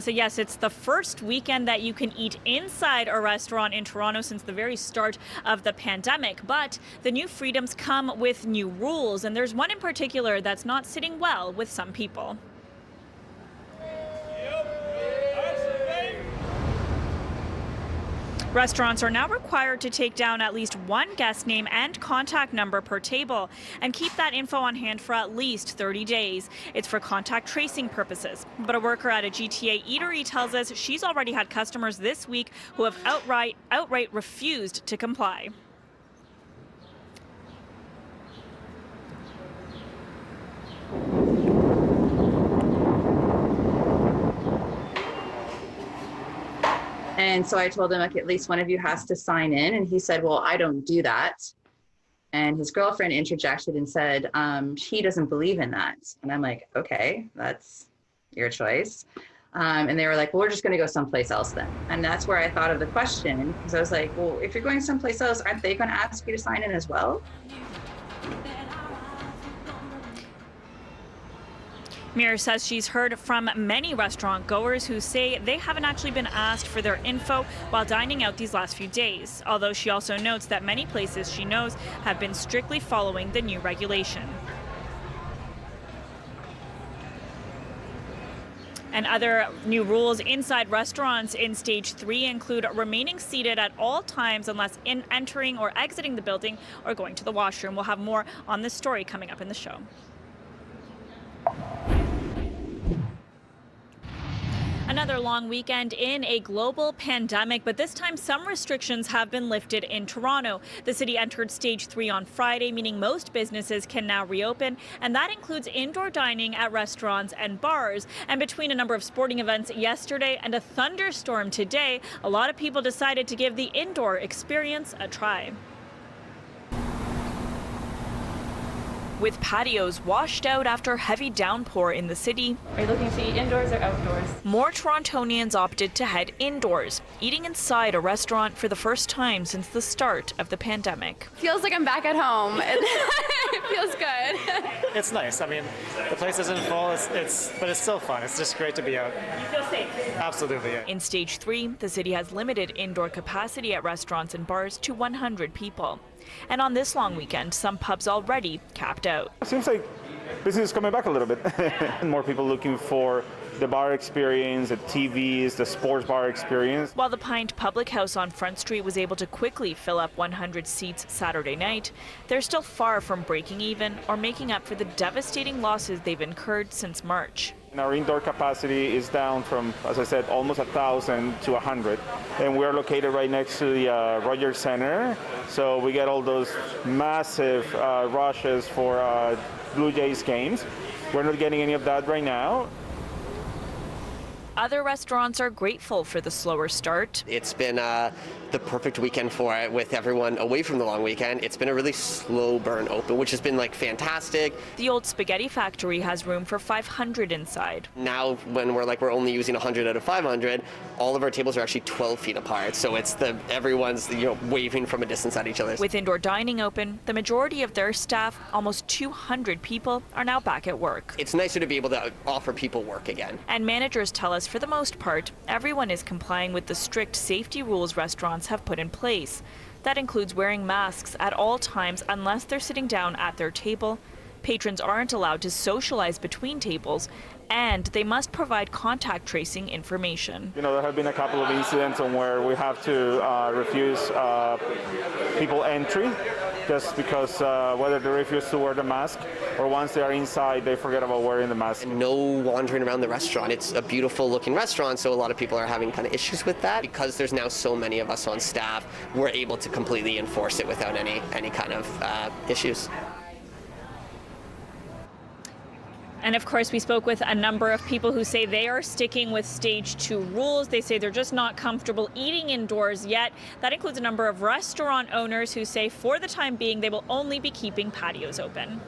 So yes, it's the first weekend that you can eat inside a restaurant in Toronto since the very start of the pandemic. But the new freedoms come with new rules, and there's one in particular that's not sitting well with some people. Restaurants are now required to take down at least one guest name and contact number per table and keep that info on hand for at least 30 days. It's for contact tracing purposes. But a worker at a GTA eatery tells us she's already had customers this week who have outright refused to comply. And so I told him, like, at least one of you has to sign in. And he said, well, I don't do that. And his girlfriend interjected and said, she doesn't believe in that. And I'm like, okay, that's your choice. And they were like, well, we're just going to go someplace else then. And that's where I thought of the question, because I was like, well, if you're going someplace else, aren't they going to ask you to sign in as well? Mir says she's heard from many restaurant goers who say they haven't actually been asked for their info while dining out these last few days, although she also notes that many places she knows have been strictly following the new regulation. And other new rules inside restaurants in Stage 3 include remaining seated at all times unless entering or exiting the building or going to the washroom. We'll have more on this story coming up in the show. Another long weekend in a global pandemic, but this time some restrictions have been lifted in Toronto. The city entered Stage 3 on Friday, meaning most businesses can now reopen, and that includes indoor dining at restaurants and bars. And between a number of sporting events yesterday and a thunderstorm today, a lot of people decided to give the indoor experience a try. With patios washed out after heavy downpour in the city. Are you looking to eat indoors or outdoors? More Torontonians opted to head indoors, eating inside a restaurant for the first time since the start of the pandemic. Feels like I'm back at home. It feels good. It's nice. I mean, the place isn't full, but it's still fun. It's just great to be out. You feel safe? Absolutely, yeah. In Stage 3, the city has limited indoor capacity at restaurants and bars to 100 people. And on this long weekend, some pubs already capped out. It seems like business is coming back a little bit. More people looking for the bar experience, the TVs, the sports bar experience. While the Pint Public House on Front Street was able to quickly fill up 100 seats Saturday night, they're still far from breaking even or making up for the devastating losses they've incurred since March. And our indoor capacity is down from, as I said, almost 1,000 to 100. And we're located right next to the Rogers Center. So we get all those massive rushes for Blue Jays games. We're not getting any of that right now. Other restaurants are grateful for the slower start. It's been the perfect weekend for it with everyone away from the long weekend. It's been a really slow burn open, which has been fantastic. The old spaghetti factory has room for 500 inside. Now when we're only using 100 out of 500, all of our tables are actually 12 feet apart. So it's everyone's waving from a distance at each other. With indoor dining open, the majority of their staff, almost 200 people, are now back at work. It's nicer to be able to offer people work again. And managers tell us for the most part, everyone is complying with the strict safety rules restaurants have put in place. That includes wearing masks at all times unless they're sitting down at their table. Patrons aren't allowed to socialize between tables, and they must provide contact tracing information. There have been a couple of incidents on where we have to refuse people entry just because whether they refuse to wear the mask or once they are inside, they forget about wearing the mask. No wandering around the restaurant. It's a beautiful looking restaurant, so a lot of people are having kind of issues with that. Because there's now so many of us on staff, we're able to completely enforce it without any kind of issues. And of course, we spoke with a number of people who say they are sticking with Stage 2 rules. They say they're just not comfortable eating indoors yet. That includes a number of restaurant owners who say for the time being, they will only be keeping patios open.